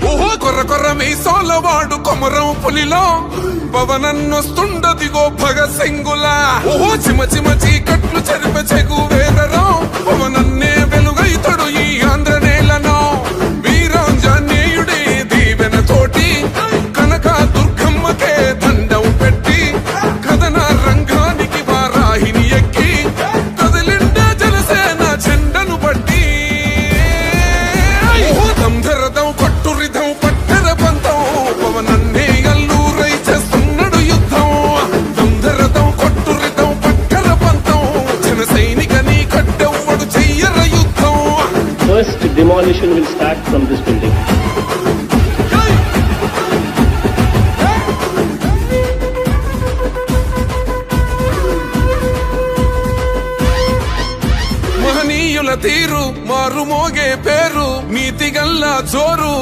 ఓహో కొర్ర కొర్ర మీసోలవాడు కొమరం పులిలో పవనన్నొస్తుండదిగో భగత్ సింగులా. ఓహో చిమ చిమ చీకట్లు చెరిప చెగు వేదరో పవనన్నే వెలుగైతడు ఈ ఆంధ్ర నేలను. వీరాంజనేయుడి దీవెన తోటి కనక దుర్గమ్మకే దండం పెట్టి కథన రంగానికి వారాహిని ఎక్కి కదిలిండే జనసేన చెండను బట్టి. దంధరదం పట్టురిధం పట్టర పంతం పవనన్నే అల్లూరై చేస్తున్నాడు యుద్ధం. దంధరదం కొట్టురిధం పట్టర పంతం జన సైనిక నీ కట్టెవ్వడు చెయ్యర యుద్ధం. First demolition will start from this building. మహనీయుల తీరు మారు మోగే పేరు నీతిగల్లా జోరు